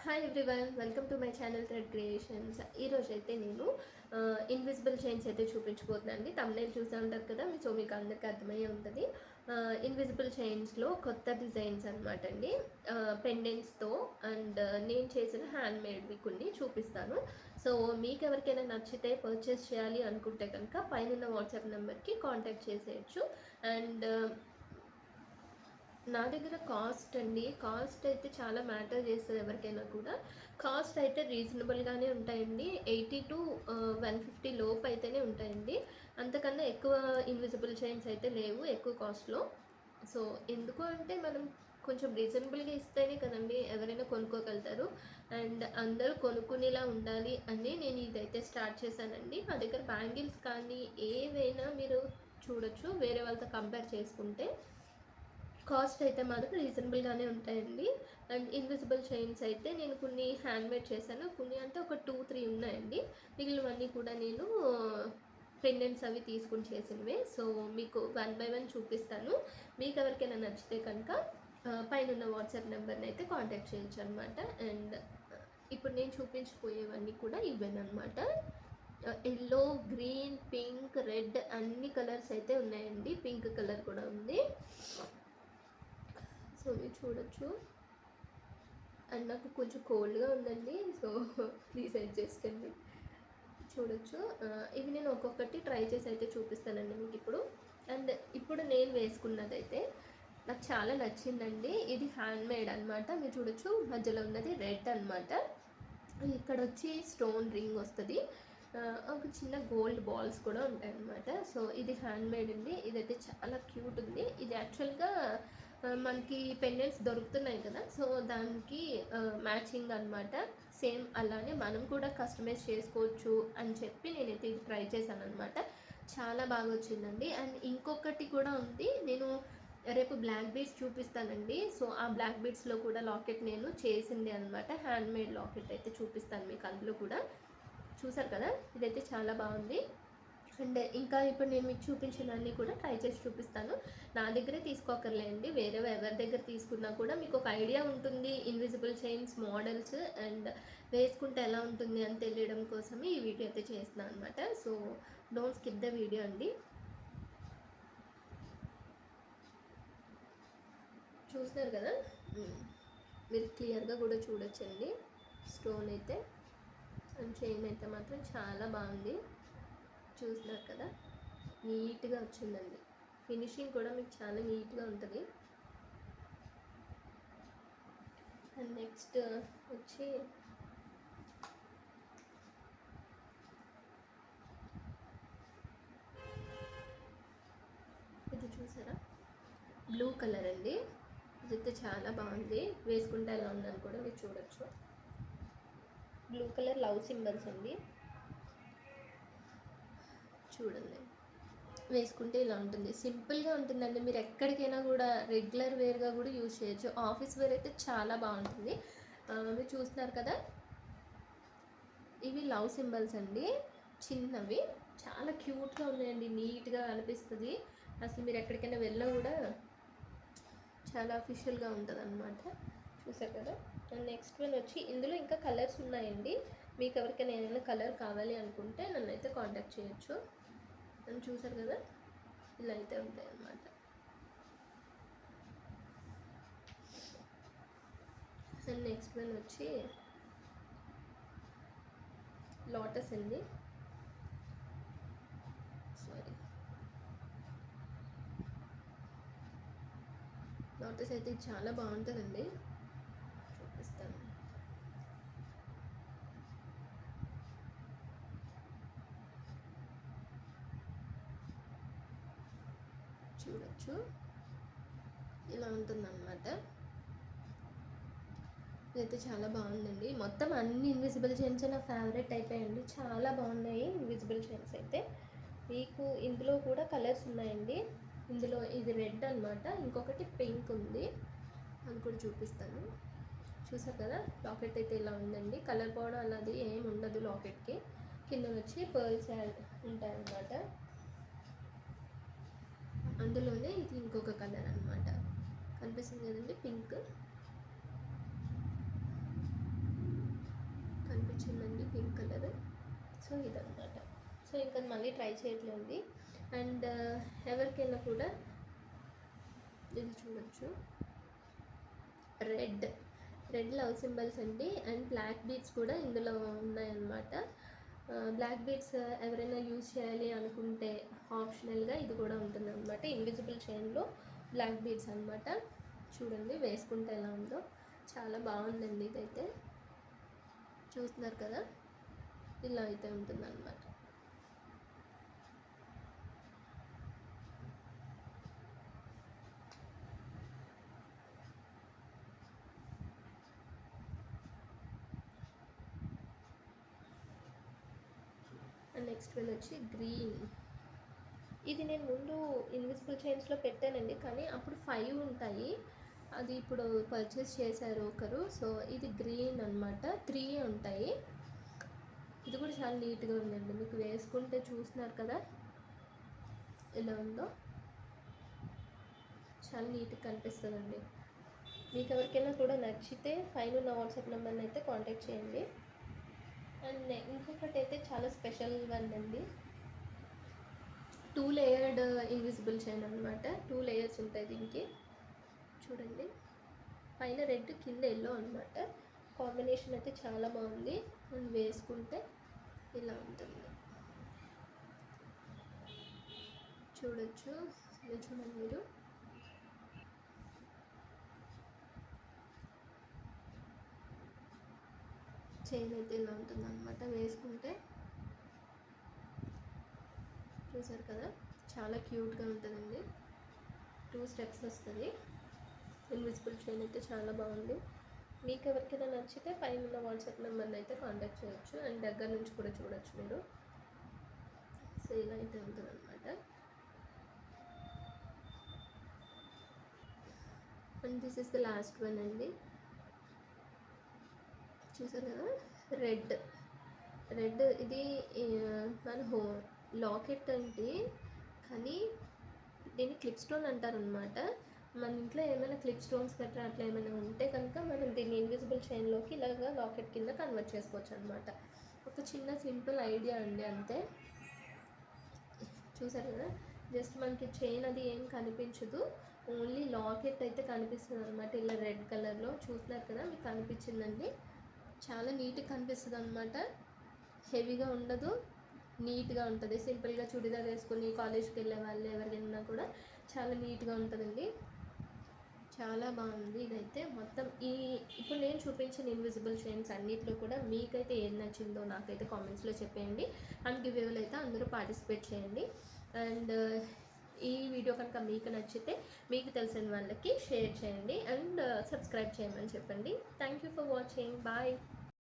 Hi everyone, welcome to my channel thread creations. ఈరోజు అయితే నేను ఇన్విజిబుల్ చైన్స్ అయితే చూపించబోతున్నాను అండి. తమ్నైల్ చూసే ఉంటారు కదా, సో మీకు అందరికీ అర్థమయ్యే ఉంటుంది. ఇన్విజిబుల్ చైన్స్లో కొత్త డిజైన్స్ అనమాట అండి. పెండెంట్స్తో అండ్ నేను చేసిన హ్యాండ్ మేడ్వి కొన్ని చూపిస్తాను. సో మీకు ఎవరికైనా నచ్చితే పర్చేస్ చేయాలి అనుకుంటే కనుక పైన వాట్సాప్ నెంబర్కి కాంటాక్ట్ చేసేయచ్చు. అండ్ నా దగ్గర కాస్ట్ అయితే చాలా మ్యాటర్ చేస్తుంది ఎవరికైనా కూడా. కాస్ట్ అయితే రీజనబుల్గానే ఉంటాయండి. 80 to 150 లోపు అయితేనే ఉంటాయండి. అంతకన్నా ఎక్కువ ఇన్విజిబుల్ చైన్స్ అయితే లేవు ఎక్కువ కాస్ట్లో. సో ఎందుకు అంటే మనం కొంచెం రీజనబుల్గా ఇస్తేనే కదండి ఎవరైనా కొనుక్కోగలుగుతారు. అండ్ అందరూ కొనుక్కునేలా ఉండాలి అని నేను ఇదైతే స్టార్ట్ చేశానండి. నా దగ్గర బ్యాంగిల్స్ కానీ ఏవైనా మీరు చూడొచ్చు వేరే వాళ్ళతో కంపేర్ చేసుకుంటే. కాస్ట్ అయితే మాత్రం రీజనబుల్గానే ఉంటాయండి. అండ్ ఇన్విజిబుల్ చైన్స్ అయితే నేను కొన్ని హ్యాండ్మేడ్ చేశాను. కొన్ని అంటే ఒక 2-3 ఉన్నాయండి. మిగిలినవన్నీ కూడా నేను పెండెంట్స్ అవి తీసుకుని చేసినవే. సో మీకు 1 by 1 చూపిస్తాను. మీకు ఎవరికైనా నచ్చితే కనుక పైన వాట్సాప్ నెంబర్ని అయితే కాంటాక్ట్ చేయొచ్చు అనమాట. అండ్ ఇప్పుడు నేను చూపించిపోయేవన్నీ కూడా ఇవేనమాట. ఎల్లో, గ్రీన్, పింక్, రెడ్ అన్ని కలర్స్ అయితే ఉన్నాయండి. పింక్ కలర్ కూడా ఉంది. సో మీరు చూడొచ్చు. అండ్ నాకు కొంచెం కోల్డ్గా ఉందండి, సో ప్లీజ్ అడ్జస్ట్ అండి. చూడొచ్చు. ఇవి నేను ఒక్కొక్కటి ట్రై చేసి అయితే చూపిస్తానండి మీకు ఇప్పుడు. అండ్ ఇప్పుడు నేను వేసుకున్నదైతే నాకు చాలా నచ్చిందండి. ఇది హ్యాండ్మేడ్ అనమాట. మీరు చూడొచ్చు మధ్యలో ఉన్నది రెడ్ అనమాట. ఇక్కడ వచ్చి స్టోన్ రింగ్ వస్తుంది. ఒక చిన్న గోల్డ్ బాల్స్ కూడా ఉంటాయి అన్నమాట. సో ఇది హ్యాండ్మేడ్ అండి. ఇదైతే చాలా క్యూట్ ఉంది. ఇది యాక్చువల్గా మనకి పెండెంట్స్ దొరుకుతున్నాయి కదా, సో దానికి మ్యాచింగ్ అనమాట. సేమ్ అలానే మనం కూడా కస్టమైజ్ చేసుకోవచ్చు అని చెప్పి నేనైతే ఇది ట్రై చేశాను అనమాట. చాలా బాగా వచ్చిందండి. అండ్ ఇంకొకటి కూడా ఉంది, నేను రేపు బ్లాక్ బీడ్స్ చూపిస్తానండి. సో ఆ బ్లాక్ బీడ్స్లో కూడా లాకెట్ నేను చేసింది అనమాట. హ్యాండ్మేడ్ లాకెట్ అయితే చూపిస్తాను మీకు. అందులో కూడా చూసారు కదా, ఇదైతే చాలా బాగుంది. అండ్ ఇంకా ఇప్పుడు నేను మీకు చూపించినవన్నీ కూడా ట్రై చేసి చూపిస్తాను. నా దగ్గరే తీసుకోకర్లేండి, వేరే ఎవరి దగ్గర తీసుకున్నా కూడా మీకు ఒక ఐడియా ఉంటుంది ఇన్విజిబుల్ చైన్స్ మోడల్స్ అండ్ వేసుకుంటే ఎలా ఉంటుంది అని తెలియడం కోసమే ఈ వీడియో అయితే చేస్తున్నాను అనమాట. So don't skip the video అండి. చూస్తున్నారు కదా, మీరు క్లియర్గా కూడా చూడొచ్చండి. స్టోన్ అయితే అండ్ చైన్ అయితే మాత్రం చాలా బాగుంది. చూస్తున్నారు కదా, నీట్గా వచ్చిందండి. ఫినిషింగ్ కూడా మీకు చాలా నీట్గా ఉంటుంది. అండ్ నెక్స్ట్ వచ్చి ఇది చూసారా, బ్లూ కలర్ అండి. ఇదైతే చాలా బాగుంది. వేసుకుంటే ఎలా ఉందని కూడా మీరు చూడొచ్చు. బ్లూ కలర్ లవ్ సింబల్స్ అండి. చూడండి, వేసుకుంటే ఇలా ఉంటుంది. సింపుల్గా ఉంటుందండి. మీరు ఎక్కడికైనా కూడా రెగ్యులర్ వేర్గా కూడా యూజ్ చేయొచ్చు. ఆఫీస్ వేర్ అయితే చాలా బాగుంటుంది. మీరు చూస్తున్నారు కదా, ఇవి లవ్ సింబల్స్ అండి, చిన్నవి. చాలా క్యూట్గా ఉన్నాయండి, నీట్గా అనిపిస్తుంది. అసలు మీరు ఎక్కడికైనా వెళ్ళినా కూడా చాలా అఫీషియల్గా ఉంటుంది అనమాట. చూసారు కదా. అండ్ నెక్స్ట్ వన్ వచ్చి ఇందులో ఇంకా కలర్స్ ఉన్నాయండి. మీకు ఎవరికైనా ఏదైనా కలర్ కావాలి అనుకుంటే నన్ను అయితే కాంటాక్ట్ చేయొచ్చు. అని చూసారు కదా, ఇలా అయితే ఉంటాయి అన్నమాట. అండ్ నెక్స్ట్ వన్ వచ్చి లోటస్ అండి. సారీ, లోటస్ అయితే చాలా బాగుంటుందండి. చూపిస్తాను. చూడొచ్చు, ఇలా ఉంటుందన్నమాట. ఇదైతే చాలా బాగుందండి. మొత్తం అన్ని ఇన్విజిబుల్ చైన్స్ నా ఫేవరెట్ అయిపోయాయండి. చాలా బాగున్నాయి ఇన్విజిబుల్ చైన్స్ అయితే. మీకు ఇందులో కూడా కలర్స్ ఉన్నాయండి. ఇందులో ఇది రెడ్ అనమాట, ఇంకొకటి పింక్ ఉంది, అది కూడా చూపిస్తాను. చూసారు కదా, లాకెట్ అయితే ఇలా ఉందండి. కలర్ పోవడం అలాది ఏమి ఉండదు లాకెట్కి. కింద వచ్చి పర్ల్స్ ఉంటాయన్నమాట. అందులోనే ఇది ఇంకొక కలర్ అనమాట. కనిపిస్తుంది కదండి, పింక్. Pink colour. సో ఇదన్నమాట. సో ఇంకా మళ్ళీ ట్రై చేయట్లేదు. అండ్ ఎవరికైనా కూడా ఇది చూడొచ్చు, రెడ్ లవ్ సింబల్స్ అండి. అండ్ బ్లాక్ బీడ్స్ కూడా ఇందులో ఉన్నాయన్నమాట. బ్లాక్ బీడ్స్ ఎవరైనా యూజ్ చేయాలి అనుకుంటే ఆప్షనల్గా ఇది కూడా ఉంటుంది అనమాట. ఇన్విజిబుల్ చైన్లో బ్లాక్ బీడ్స్ అనమాట. చూడండి వేసుకుంటే ఎలా ఉందో, చాలా బాగుందండి. ఇదైతే చూస్తున్నారు కదా, ఇలా అయితే ఉంటుంది అనమాట. అండ్ నెక్స్ట్ వన్ వచ్చి గ్రీన్. ఇది నేను ముందు ఇన్విజిబుల్ చైన్స్లో పెట్టానండి, కానీ అప్పుడు 5 ఉంటాయి. అది ఇప్పుడు పర్చేస్ చేశారు ఒకరు. సో ఇది గ్రీన్ అనమాట, 3 ఉంటాయి. ఇది కూడా చాలా నీట్గా ఉందండి. మీకు వేసుకుంటే చూస్తున్నారు కదా ఎలా ఉందో, చాలా నీట్గా కనిపిస్తుందండి. మీకు ఎవరికైనా కూడా నచ్చితే పైన ఉన్న వాట్సాప్ నెంబర్ని అయితే కాంటాక్ట్ చేయండి. అండ్ ఇంకొకటి అయితే చాలా స్పెషల్ వన్ అండి, 2 లేయర్డ్ ఇన్విజిబుల్ చైన్ అనమాట. 2 లేయర్స్ ఉంటాయి దీనికి. చూడండి, పైన రెడ్ కింద ఎల్లో అనమాట. కాంబినేషన్ అయితే చాలా బాగుంది. అండ్ వేసుకుంటే ఇలా ఉంటుంది, చూడొచ్చు. చూడండి మీరు, చైన్ అయితే ఇలా ఉంటుంది అనమాట. వేసుకుంటే చూసారు కదా, చాలా క్యూట్గా ఉంటుందండి. 2 స్టెప్స్ వస్తుంది. ఇన్విజిబుల్ చైన్ అయితే చాలా బాగుంది. మీకు ఎవరికైనా నచ్చితే పైన ఉన్న వాట్సాప్ నెంబర్ని అయితే కాంటాక్ట్ చేయొచ్చు. అండ్ దగ్గర నుంచి కూడా చూడొచ్చు మీరు. సో ఇలా అయితే ఉంటుంది అనమాట. And this is the last one అండి. చూసారు కదా, రెడ్ ఇది మన లాకెట్ అంటే, కానీ దీన్ని క్లిప్ స్టోన్ అంటారనమాట. మన ఇంట్లో ఏమైనా క్లిప్ స్టోన్స్ గట్రా అట్లా ఏమైనా ఉంటే కనుక మనం దీన్ని ఇన్విజిబుల్ చైన్లోకి ఇలాగా లాకెట్ కింద కన్వర్ట్ చేసుకోవచ్చు అనమాట. ఒక చిన్న సింపుల్ ఐడియా అండి, అంతే. చూసారు కదా, జస్ట్ మనకి చైన్ అది ఏం కనిపించదు, ఓన్లీ లాకెట్ అయితే కనిపిస్తుంది అనమాట. ఇలా రెడ్ కలర్లో చూస్తున్నారు కదా, మీకు కనిపించిందండి. చాలా నీట్గా కనిపిస్తుంది అనమాట. హెవీగా ఉండదు, నీట్గా ఉంటుంది. సింపుల్గా చుడిదార్ వేసుకొని కాలేజ్కి వెళ్ళే వాళ్ళు ఎవరికైనా కూడా చాలా నీట్గా ఉంటుందండి. చాలా బాగుంది ఇదైతే. మొత్తం ఇప్పుడు నేను చూపించిన ఇన్విజిబుల్ చైన్స్ అన్నిట్లో కూడా మీకైతే ఏది నచ్చిందో నాకైతే కామెంట్స్లో చెప్పేయండి. అండ్ గివ్వేలో అయితే అందరూ పార్టిసిపేట్ చేయండి. అండ్ ఈ వీడియో కనుక మీకు నచ్చితే మీకు తెలిసిన వాళ్ళకి షేర్ చేయండి. అండ్ సబ్స్క్రైబ్ చేయమని చెప్పండి. Thank you for watching. Bye.